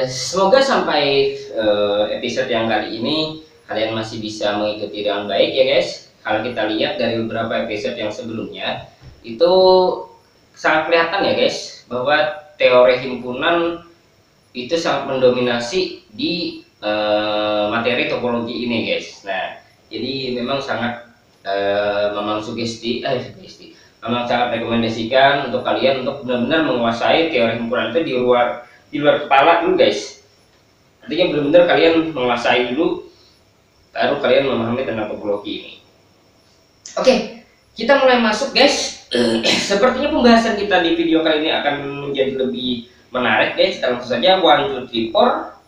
semoga sampai episode yang kali ini kalian masih bisa mengikuti dengan baik ya guys. Kalau kita lihat dari beberapa episode yang sebelumnya itu sangat kelihatan ya guys bahwa teori himpunan itu sangat mendominasi di materi topologi ini guys. Nah, jadi memang sangat memang memang sangat rekomendasikan untuk kalian untuk benar-benar menguasai teori himpunan itu di luar kepala dulu guys. Artinya benar-benar kalian menguasai dulu, baru kalian memahami tentang topologi ini. Oke, kita mulai masuk guys. Sepertinya pembahasan kita di video kali ini akan menjadi lebih menarik guys. Kita langsung saja 1, 2, 3, 4.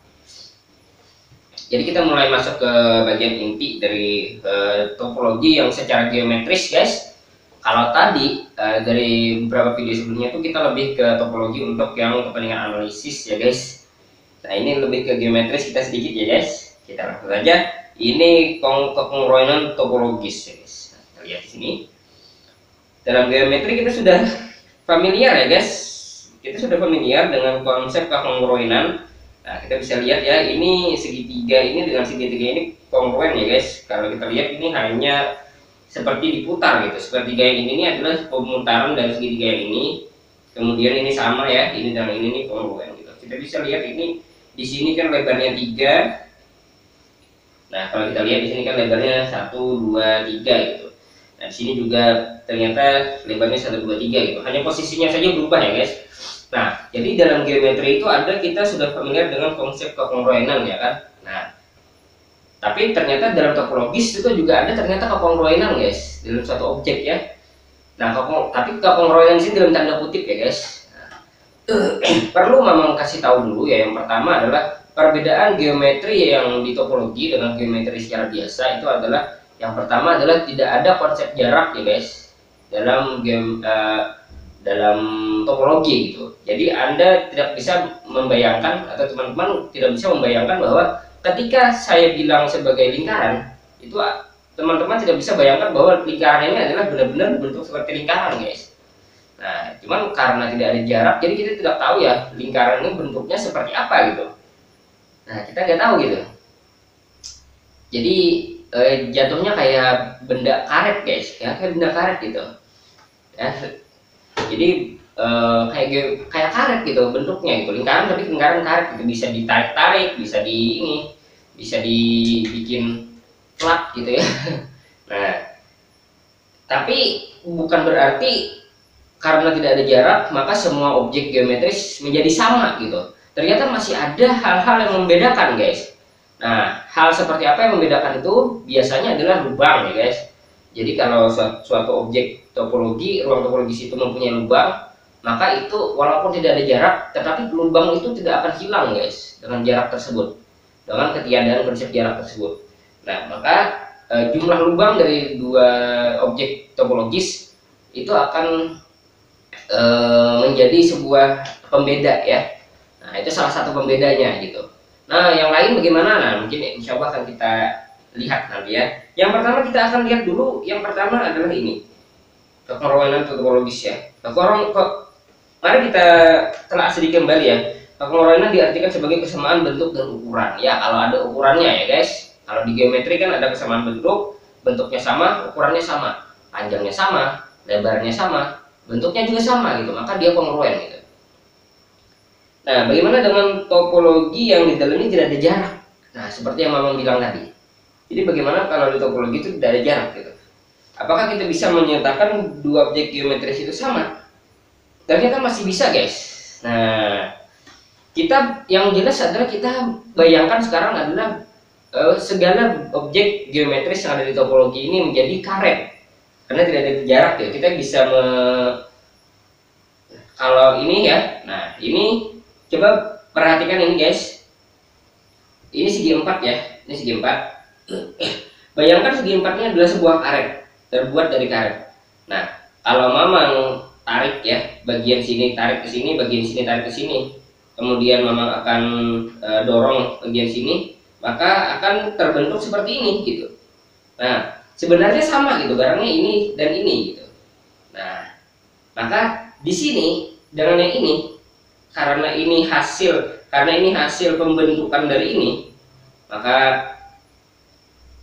Jadi kita mulai masuk ke bagian inti dari topologi yang secara geometris guys. Kalau tadi dari beberapa video sebelumnya itu kita lebih ke topologi untuk yang kepentingan analisis ya guys. Nah ini lebih ke geometris kita sedikit ya guys. Kita langsung saja. Ini kekongruenan topologis ya guys. Nah, kita lihat di sini. Dalam geometri kita sudah familiar ya guys. Kita sudah familiar dengan konsep kekongruenan. Nah kita bisa lihat ya, ini segitiga ini dengan segitiga ini kongruen ya guys. Kalau kita lihat ini hanya seperti diputar gitu. Segitiga yang ini adalah pemutaran dari segitiga yang ini. Kemudian ini sama ya, ini dan ini kongruen gitu. Kita bisa lihat ini di sini kan lebarnya 3. Nah kalau kita lihat di sini kan lebarnya 1, 2, 3 gitu. Nah di sini juga ternyata lebarnya 1, 2, 3 gitu. Hanya posisinya saja berubah ya guys. Nah, jadi dalam geometri itu kita sudah familiar dengan konsep kekongruenan ya kan. Nah, tapi ternyata dalam topologis itu juga ada ternyata kekongruenan guys dalam suatu objek ya. Nah, tapi kekongruenan sini dalam tanda kutip ya guys. Nah, perlu memang kasih tahu dulu ya. Yang pertama adalah perbedaan geometri yang di topologi dengan geometri secara biasa itu adalah yang pertama adalah tidak ada konsep jarak ya guys dalam topologi gitu. Jadi Anda tidak bisa membayangkan atau teman-teman tidak bisa membayangkan bahwa ketika saya bilang sebagai lingkaran itu teman-teman tidak bisa bayangkan bahwa lingkaran ini adalah benar-benar bentuk seperti lingkaran guys. Nah, cuman karena tidak ada jarak jadi kita tidak tahu ya lingkaran ini bentuknya seperti apa gitu. Nah, kita nggak tahu gitu. Jadi jatuhnya kayak benda karet guys, ya kayak benda karet gitu. Ya, jadi kayak karet gitu bentuknya gitu, lingkaran tapi lingkaran karet gitu, bisa ditarik-tarik, bisa dibikin flat gitu ya. Nah, tapi bukan berarti karena tidak ada jarak maka semua objek geometris menjadi sama gitu. Ternyata masih ada hal-hal yang membedakan guys. Nah, hal seperti apa yang membedakan itu biasanya adalah lubang ya guys. Jadi kalau suatu objek topologi, ruang topologis itu mempunyai lubang, maka itu walaupun tidak ada jarak, tetapi lubang itu tidak akan hilang guys dengan jarak tersebut, dengan ketiadaan konsep jarak tersebut. Nah, maka jumlah lubang dari dua objek topologis itu akan menjadi sebuah pembeda ya. Nah, itu salah satu pembedanya gitu. Nah, yang lain bagaimana? Nah, mungkin insya Allah akan kita lihat nanti ya. Yang pertama kita akan lihat dulu, yang pertama adalah ini kekongruenan topologis ya. Mari kita telah sedikit kembali ya. Kekongruenan diartikan sebagai kesamaan bentuk dan ukuran ya, kalau ada ukurannya ya guys. Kalau di geometri kan ada kesamaan bentuk, bentuknya sama, ukurannya sama, panjangnya sama, lebarnya sama, bentuknya juga sama gitu, maka dia kongruen gitu. Nah, bagaimana dengan topologi yang di dalamnya tidak ada jarak? Nah, seperti yang Mamang bilang tadi. Jadi bagaimana kalau di topologi itu tidak ada jarak gitu? Apakah kita bisa menyatakan dua objek geometris itu sama? Ternyata masih bisa guys. Nah, kita yang jelas adalah kita bayangkan sekarang adalah segala objek geometris yang ada di topologi ini menjadi karet karena tidak ada jarak ya. Kita bisa kalau ini ya. Nah, ini coba perhatikan ini guys. Ini segi 4 ya. Ini segi 4. Bayangkan segi 4-nya adalah sebuah karet, terbuat dari karet. Nah, kalau Mamang tarik ya, bagian sini tarik ke sini, bagian sini tarik ke sini, kemudian Mamang akan dorong bagian sini, maka akan terbentuk seperti ini gitu. Nah, sebenarnya sama gitu, barangnya ini dan ini gitu. Nah, maka di sini dengan yang ini, karena ini hasil karena ini hasil pembentukan dari ini, maka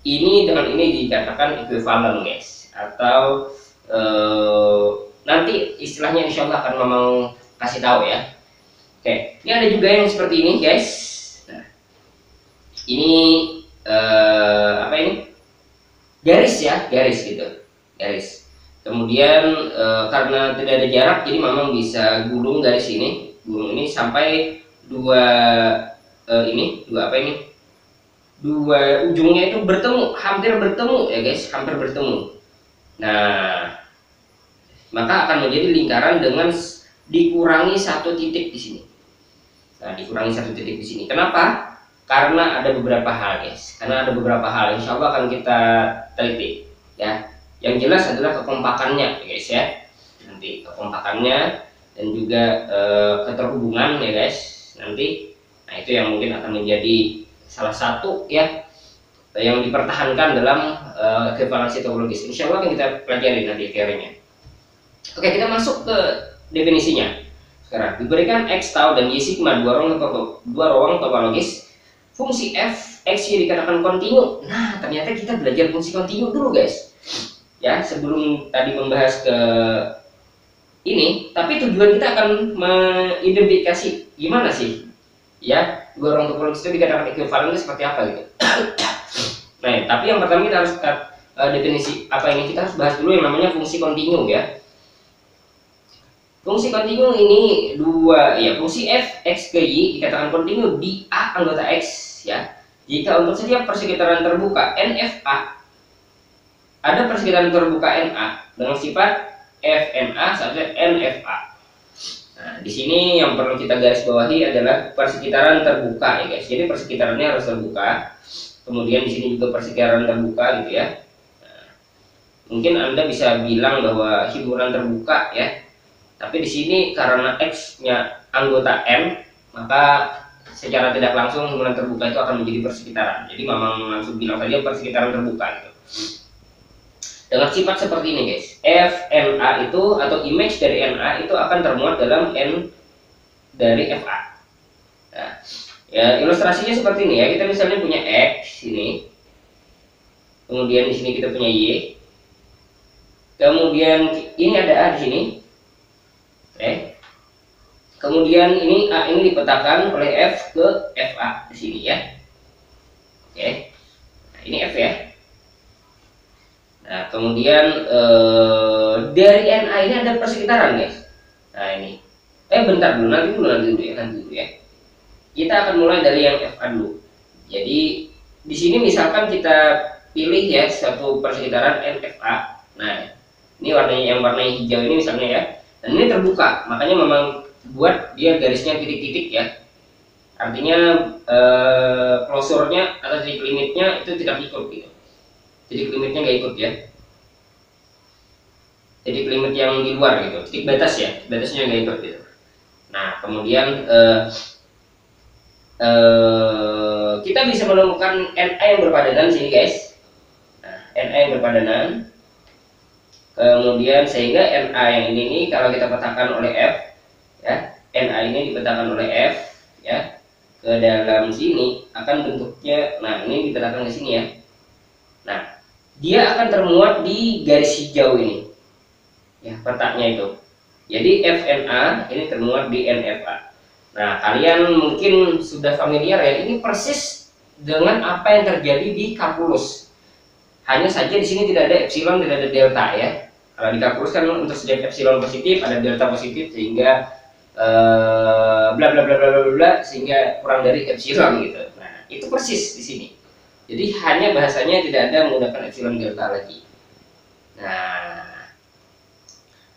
ini dengan ini dikatakan ekuivalen guys, atau nanti istilahnya insya Allah akan mau kasih tahu ya. Oke, ini ada juga yang seperti ini guys. Nah, ini apa ini? Garis ya, garis gitu, garis. Kemudian karena tidak ada jarak, jadi Mamang bisa gulung garis ini, gulung ini sampai dua dua ujungnya itu bertemu, hampir bertemu ya guys, hampir bertemu. Nah, maka akan menjadi lingkaran dengan dikurangi satu titik di sini. Nah, dikurangi satu titik di sini. Kenapa? Karena ada beberapa hal guys. Karena ada beberapa hal. Insya Allah akan kita teliti ya. Yang jelas adalah kekompakannya ya guys ya. Nanti kekompakannya dan juga keterhubungan ya guys. Nanti, nah itu yang mungkin akan menjadi salah satu ya yang dipertahankan dalam ekuivalensi topologis. Insya Allah akan kita pelajari nanti teorinya. Oke, kita masuk ke definisinya. Sekarang diberikan X tau dan Y sigma dua ruang topologis, fungsi f x y dikatakan kontinu. Nah, ternyata kita belajar fungsi kontinu dulu guys ya, sebelum tadi membahas ke ini. Tapi tujuan kita akan mengidentifikasi gimana sih ya dua ruang topologis itu dikatakan ekuivalen itu seperti apa gitu. Nah, tapi yang pertama kita harus definisi apa ini, kita harus bahas dulu yang namanya fungsi kontinu ya. Fungsi kontinu ini dua ya, fungsi f x ke y dikatakan kontinu di A anggota x ya, jika untuk setiap persekitaran terbuka NFA ada persekitaran terbuka NA dengan sifat FNA sampai NFA. Nah, di sini yang perlu kita garis bawahi adalah persekitaran terbuka ya guys. Jadi persekitarannya harus terbuka. Kemudian di sini juga persekitaran terbuka gitu ya. Nah, mungkin Anda bisa bilang bahwa himpunan terbuka ya. Tapi di sini karena X-nya anggota M, maka secara tidak langsung himpunan terbuka itu akan menjadi persekitaran. Jadi Mamang langsung bilang saja persekitaran terbuka gitu. Dengan sifat seperti ini guys, FNA itu atau image dari NA itu akan termuat dalam N dari FA. Nah, ya ilustrasinya seperti ini ya. Kita misalnya punya X ini, kemudian di sini kita punya Y, kemudian ini ada A di sini. Kemudian ini A ini dipetakan oleh F ke FA di sini ya. Oke. Nah, ini F ya. Nah, kemudian dari NA ini ada persekitaran guys. Nah, ini. Bentar dulu, nanti dulu ya. Kita akan mulai dari yang FA dulu. Jadi di sini misalkan kita pilih ya satu persekitaran NFA. Nah, ini warnanya hijau ini misalnya ya. Dan ini terbuka, makanya memang buat dia garisnya titik-titik ya. Artinya closure-nya atau titik limitnya itu tidak ikut gitu. Titik limitnya nggak ikut ya. Titik limit yang di luar gitu, titik batas ya, batasnya nggak ikut gitu. Nah, kemudian kita bisa menemukan NA yang berpadanan sini guys. Nah, NA yang berpadanan. Kemudian sehingga NA yang ini kalau kita petakan oleh F ya, NA ini dipetakan oleh F ya ke dalam sini akan bentuknya, nah ini dipetakan ke sini ya. Nah, dia akan termuat di garis hijau ini ya, petaknya itu. Jadi FNA ini termuat di NFA. Nah, kalian mungkin sudah familiar ya, ini persis dengan apa yang terjadi di kalkulus. Hanya saja di sini tidak ada epsilon, tidak ada delta ya. Kalau di kalkulus kan untuk setiap epsilon positif ada delta positif, sehingga bla bla bla bla bla sehingga kurang dari epsilon gitu. Nah, itu persis di sini. Jadi hanya bahasanya tidak ada menggunakan epsilon delta lagi. Nah,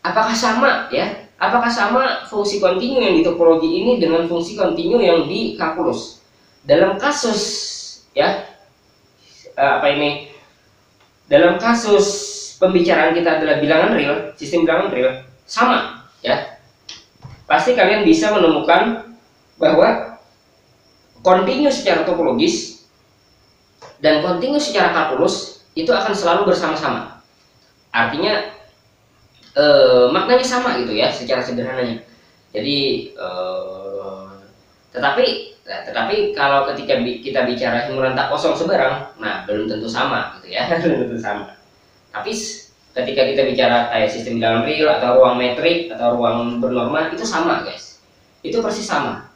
apakah sama ya? Apakah sama fungsi kontinu yang di topologi ini dengan fungsi kontinu yang di kalkulus? Dalam kasus ya dalam kasus pembicaraan kita adalah bilangan real, sistem bilangan real, sama ya. Pasti kalian bisa menemukan bahwa kontinu secara topologis dan kontinu secara kalkulus itu akan selalu bersama-sama. Artinya maknanya sama gitu ya secara sederhananya. Jadi Tetapi kalau ketika kita bicara himpunan tak kosong seberang, nah belum tentu sama gitu ya. Belum tentu sama. Tapi ketika kita bicara kayak sistem bilangan real atau ruang metrik atau ruang bernorma, itu sama guys, itu persis sama.